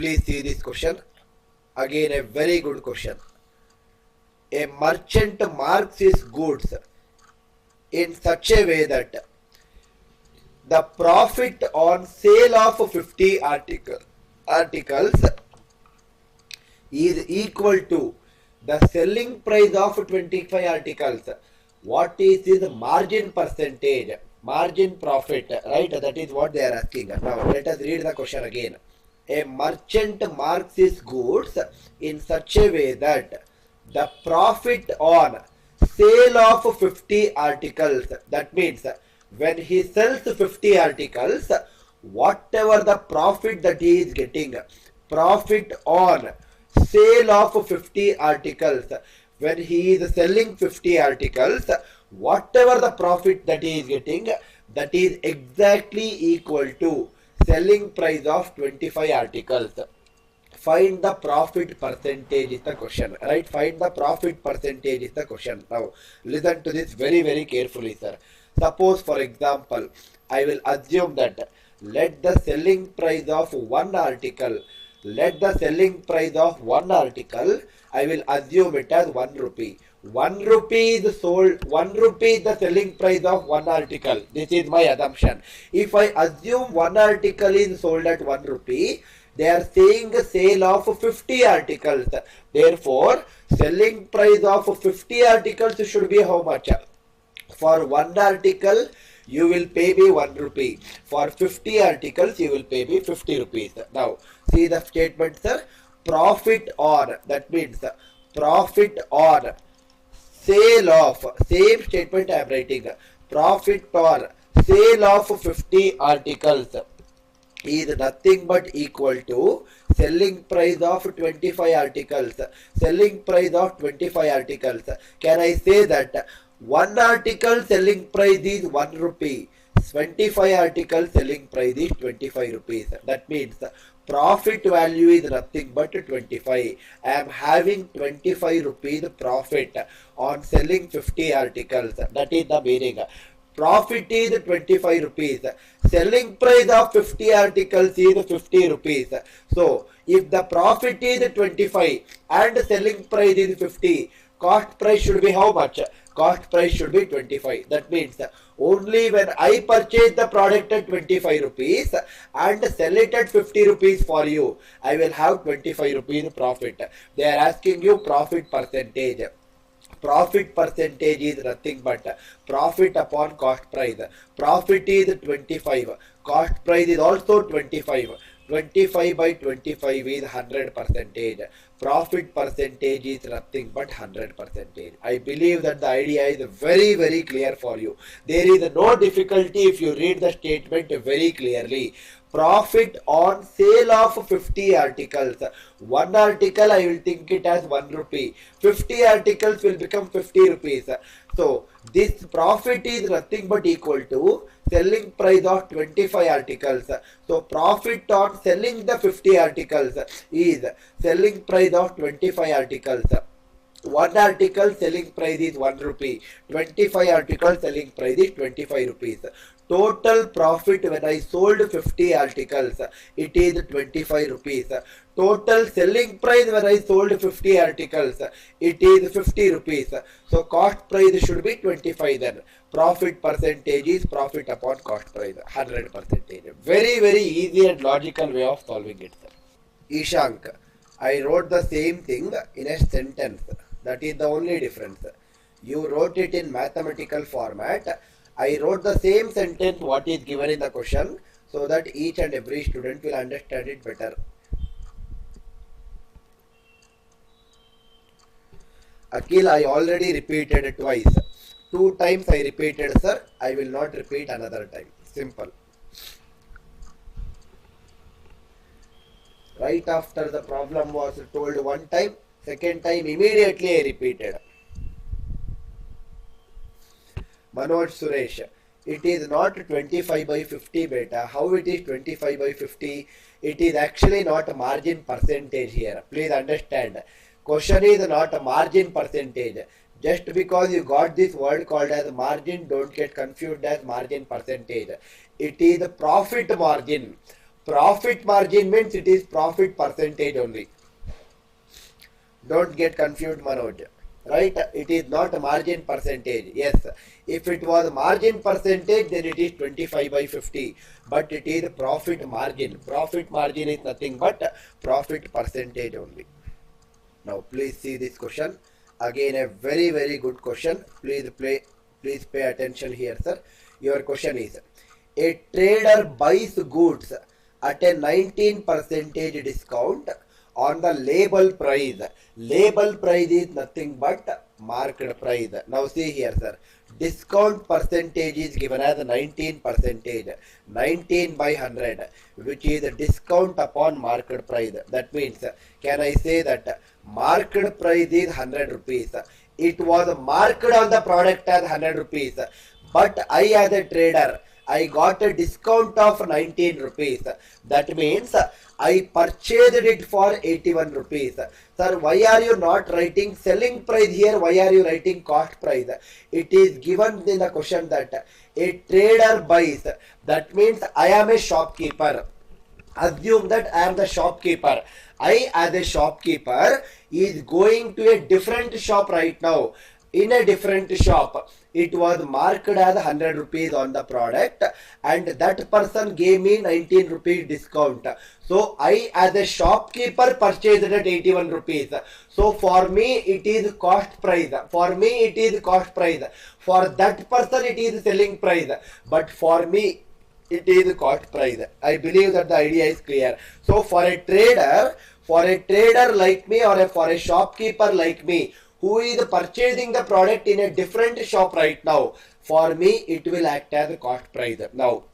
Please see this question. Again a very good question. A merchant marks his goods in such a way that the profit on sale of 50 articles is equal to the selling price of 25 articles. What is his margin percentage? Margin profit, right? That is what they are asking. Now let us read the question again. A merchant marks his goods in such a way that the profit on sale of 50 articles, that means when he sells 50 articles, whatever the profit that he is getting, profit on sale of 50 articles, when he is selling 50 articles, whatever the profit that he is getting, that is exactly equal to selling price of 25 articles. Find the profit percentage is the question, right? Find the profit percentage is the question. Now listen to this very carefully, sir. Suppose for example, I will assume that let the selling price of one article, I will assume it as 1 rupee. 1 rupee is sold, 1 rupee is the selling price of one article. This is my assumption. If I assume one article is sold at 1 rupee, they are saying a sale of 50 articles. Therefore, selling price of 50 articles should be how much? For one article, you will pay me 1 rupee. For 50 articles, you will pay me 50 rupees. Now, see the statement, sir. Profit on, that means profit on sale of, same statement I am writing. Profit on sale of 50 articles is nothing but equal to selling price of 25 articles. Selling price of 25 articles. Can I say that one article selling price is 1 rupee, 25 articles selling price is 25 rupees. That means profit value is nothing but 25. I am having 25 rupees profit on selling 50 articles. That is the meaning. Profit is 25 rupees. Selling price of 50 articles is 50 rupees. So, if the profit is 25 and selling price is 50, cost price should be how much? Cost price should be 25. That means only when I purchase the product at 25 rupees and sell it at 50 rupees for you, I will have 25 rupees profit. They are asking you profit percentage. Profit percentage is nothing but profit upon cost price. Profit is 25. Cost price is also 25. 25 by 25 is 100%. Profit percentage is nothing but 100%. I believe that the idea is very clear for you. There is no difficulty if you read the statement very clearly. Profit on sale of 50 articles. One article I will think it as 1 rupee. 50 articles will become 50 rupees. So this profit is nothing but equal to selling price of 25 articles. So profit on selling the 50 articles is selling price of 25 articles. One article selling price is 1 rupee. 25 articles selling price is 25 rupees. Total profit when I sold 50 articles, it is 25 rupees. Total selling price when I sold 50 articles, it is 50 rupees. So cost price should be 25 then. Profit percentage is profit upon cost price, 100%. Very easy and logical way of solving it, sir. Ishank, I wrote the same thing in a sentence. That is the only difference. You wrote it in mathematical format. I wrote the same sentence what is given in the question so that each and every student will understand it better. Akhil, I already repeated it twice. 2 times I repeated, sir. I will not repeat another time. Simple. Right after the problem was told 1 time, 2nd time immediately I repeated. Manoj Suresh, it is not 25 by 50 beta. How it is 25 by 50? It is actually not a margin percentage here. Please understand. Question is not a margin percentage. Just because you got this word called as margin, don't get confused as margin percentage. It is profit margin. Profit margin means it is profit percentage only. Don't get confused, Manoj. Right? It is not margin percentage. Yes, if it was margin percentage, then it is 25/50. But it is profit margin. Profit margin is nothing but profit percentage only. Now, please see this question. Again, a very, very good question. Please pay attention here, sir. Your question is: a trader buys goods at a 19% discount on the label price. Label price is nothing but market price. Now see here, sir. Discount percentage is given as 19%, 19 by 100, which is a discount upon market price. That means, can I say that market price is 100 rupees. It was marked on the product as 100 rupees. But I, as a trader, I got a discount of 19 rupees. That means I purchased it for 81 rupees. Sir, why are you not writing selling price here? Why are you writing cost price? It is given in the question that a trader buys. That means I am a shopkeeper. Assume that I am the shopkeeper. I, as a shopkeeper, is going to a different shop right now. In a different shop, it was marked as 100 rupees on the product, and that person gave me 19 rupees discount. So I, as a shopkeeper, purchased it at 81 rupees. So for me it is cost price. For me it is cost price. For that person it is selling price. But for me it is cost price. I believe that the idea is clear. So for a trader like me, or for a shopkeeper like me, who is purchasing the product in a different shop right now, for me it will act as a cost price. Now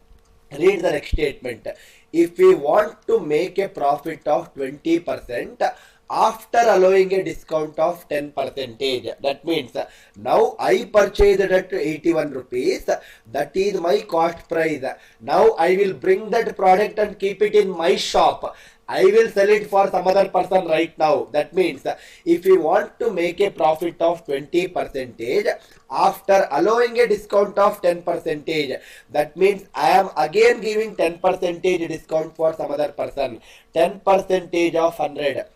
read the next statement. If we want to make a profit of 20% after allowing a discount of 10%, that means now I purchased it at 81 rupees. That is my cost price. Now I will bring that product and keep it in my shop. I will sell it for some other person right now. That means if we want to make a profit of 20% after allowing a discount of 10%, that means I am again giving 10% discount for some other person. 10% of 100.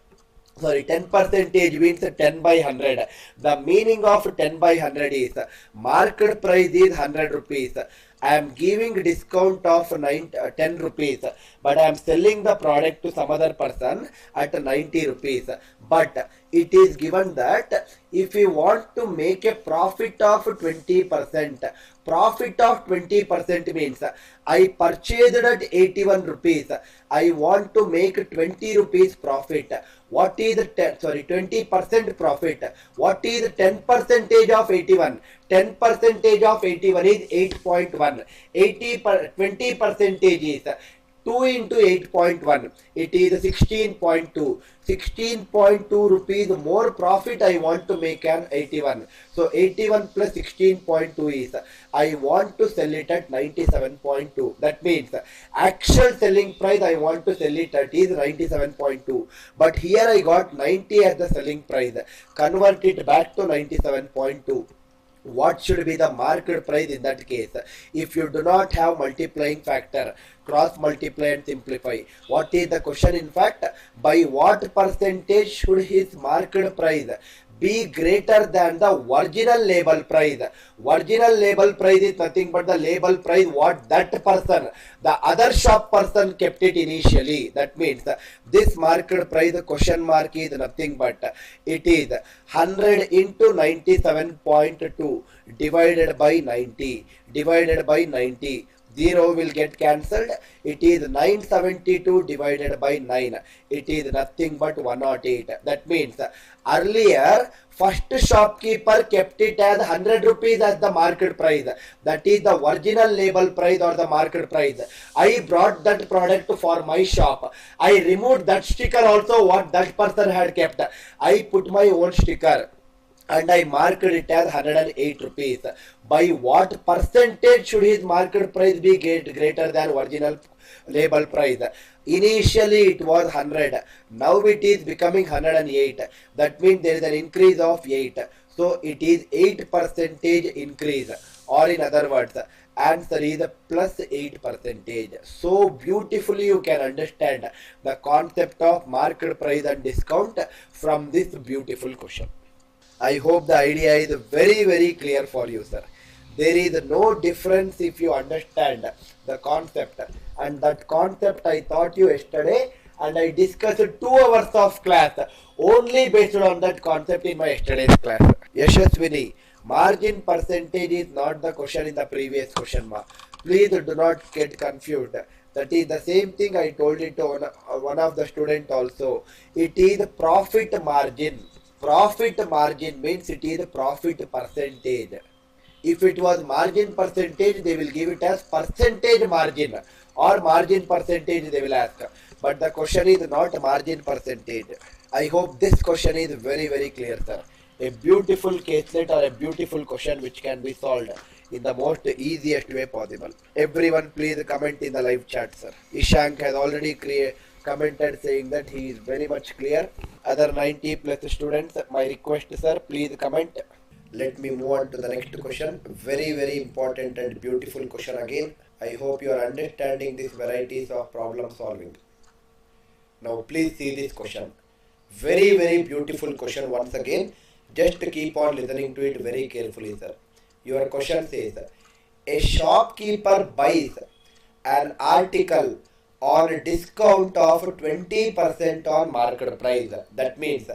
Sorry, 10% means 10 by 100. The meaning of 10 by 100 is market price is 100 rupees. I am giving discount of 10 rupees, but I am selling the product to some other person at 90 rupees. But it is given that if we want to make a profit of 20%, profit of 20% means I purchased at 81 rupees. I want to make 20 rupees profit. What is 20% profit? What is 10% of 81? 10% of 81 is 8.1. 20% is 2 into 8.1. It is 16.2. 16.2 rupees more profit I want to make an 81. So 81 plus 16.2 is I want to sell it at 97.2. That means actual selling price I want to sell it at is 97.2. But here I got 90 as the selling price. Convert it back to 97.2. What should be the market price in that case? If you do not have multiplying factor, cross multiply and simplify. What is the question in fact? By what percentage should his market price be greater than the original label price? Original label price is nothing but the label price what that person, the other shop person, kept it initially. That means this market price, the question mark, is nothing but it is 100 into 97.2 divided by 90. 0 will get cancelled. It is 972 divided by 9. It is nothing but 108. That means earlier first shopkeeper kept it as 100 rupees as the market price. That is the original label price or the market price. I brought that product for my shop. I removed that sticker also what that person had kept. I put my own sticker and I marked it as 108 rupees. By what percentage should his market price be greater than original label price? Initially it was 100. Now it is becoming 108. That means there is an increase of 8. So it is 8% increase. Or in other words, Answer is plus 8 percentage. So beautifully you can understand the concept of market price and discount from this beautiful question. I hope the idea is very clear for you, sir. There is no difference if you understand the concept, and that concept I taught you yesterday, and I discussed 2 hours of class only based on that concept in my yesterday's class. Yashaswini, margin percentage is not the question in the previous question mark. Please do not get confused. That is the same thing I told it to one of the student also. It is profit margin. Profit margin means it is profit percentage. If it was margin percentage, they will give it as percentage margin or margin percentage they will ask. But the question is not margin percentage. I hope this question is very clear, sir. A beautiful caselet or a beautiful question which can be solved in the most easiest way possible. Everyone please comment in the live chat, sir. Ishank has already commented saying that he is very much clear. Other 90 plus students, my request, sir, please comment. Let me move on to the next question. Very important and beautiful question again. I hope you are understanding these varieties of problem solving. Now please see this question. Very beautiful question once again. Just keep on listening to it very carefully, sir. Your question says, a shopkeeper buys an article on discount of 20% on market price. That means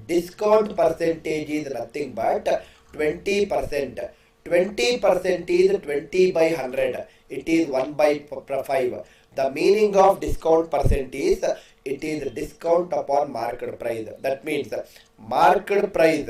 discount percentage is nothing but 20%. 20% is 20 by 100. It is 1 by 5. The meaning of discount percent is it is discount upon market price. That means market price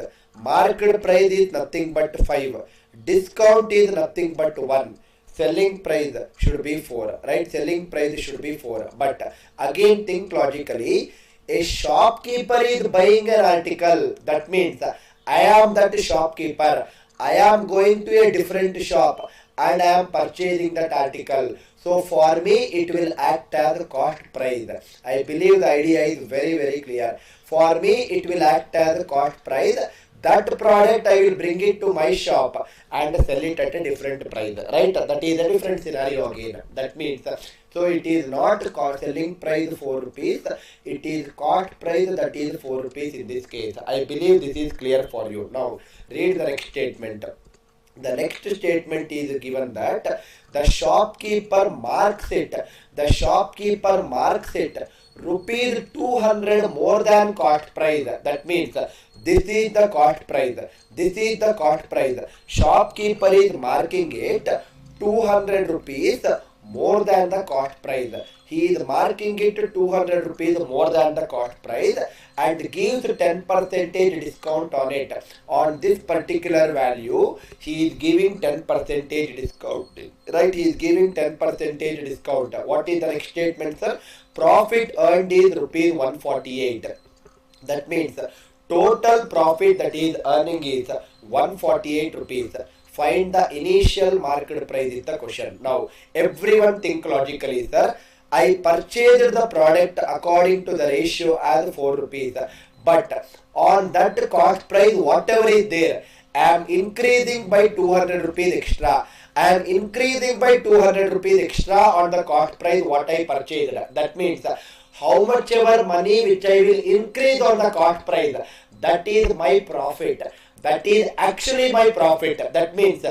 is nothing but 5. Discount is nothing but 1. Selling price should be 4, right? Selling price should be 4. But again think logically. A shopkeeper is buying an article. That means I am that shopkeeper. I am going to a different shop and I am purchasing that article. So for me it will act as cost price. I believe the idea is very clear. For me it will act as cost price. That product I will bring it to my shop and sell it at a different price, right? That is a different scenario again. That means, so it is not selling price 4 rupees, it is cost price that is 4 rupees in this case. I believe this is clear for you. Now read the next statement. The next statement is given that the shopkeeper marks it. The shopkeeper marks it rupees 200 more than cost price. That means this is the cost price. This is the cost price. Shopkeeper is marking it 200 rupees more than the cost price. He is marking it 200 rupees more than the cost price and gives 10% discount on it. On this particular value, he is giving 10% discount. Right? He is giving 10% discount. What is the next statement, sir? Profit earned is rupees 148. That means total profit that is earning is 148 rupees. Find the initial market price is the question. Now, everyone think logically, sir. I purchased the product according to the ratio as 4 rupees. But on that cost price, whatever is there, I am increasing by 200 rupees extra. I am increasing by 200 rupees extra on the cost price what I purchased. That means how much ever money which I will increase on the cost price, that is my profit. That is actually my profit. That means,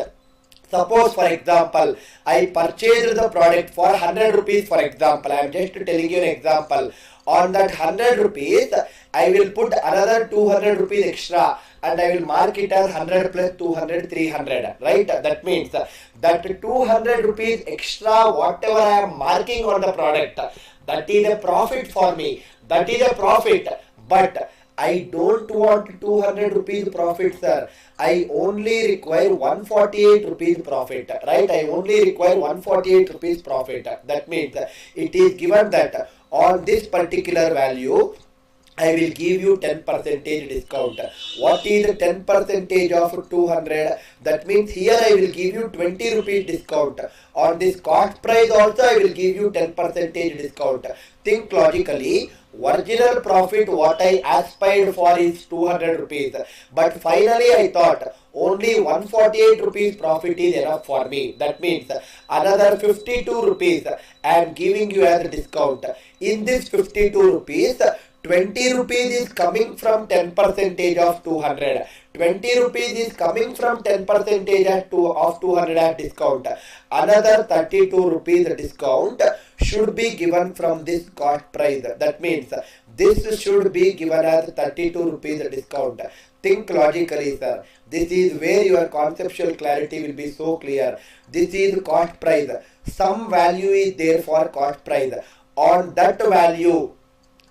suppose for example, I purchased the product for 100 rupees for example. I am just telling you an example. On that 100 rupees, I will put another 200 rupees extra and I will mark it as 100 plus 200, 300. Right? That means that 200 rupees extra, whatever I am marking on the product, that is a profit for me. That is a profit. But I don't want 200 rupees profit, sir. I only require 148 rupees profit. Right? I only require 148 rupees profit. That means it is given that on this particular value, I will give you 10% discount. What is 10% of 200? That means here I will give you 20 rupees discount. On this cost price also I will give you 10% discount. Think logically. Original profit what I aspired for is 200 rupees. But finally I thought, only 148 rupees profit is enough for me. That means another 52 rupees I am giving you as a discount. In this 52 rupees, 20 rupees is coming from 10% of 200. 20 rupees is coming from 10% of 200 at discount. Another 32 rupees discount should be given from this cost price. That means this should be given as 32 rupees discount. Think logically, sir. This is where your conceptual clarity will be so clear. This is cost price. Some value is there for cost price. On that value,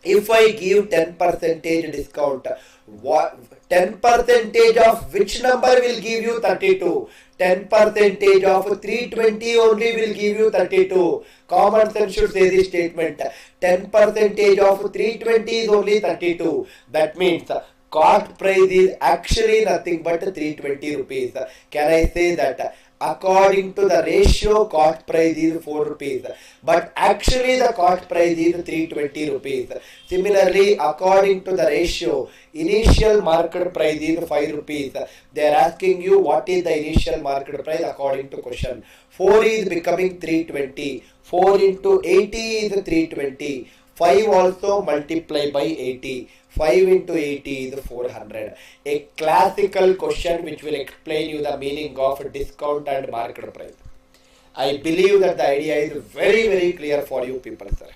if I give 10% discount, what 10% of which number will give you 32? 10% of 320 only will give you 32. Common sense should say this statement. 10% of 320 is only 32. That means cost price is actually nothing but 320 rupees. Can I say that? According to the ratio, cost price is 4 rupees, but actually the cost price is 320 rupees. Similarly, according to the ratio, initial market price is 5 rupees. They are asking you what is the initial market price according to question. 4 is becoming 320. 4 into 80 is 320. 5 also multiply by 80. 5 into 80 is 400. A classical question which will explain you the meaning of discount and market price. I believe that the idea is very clear for you people, sir.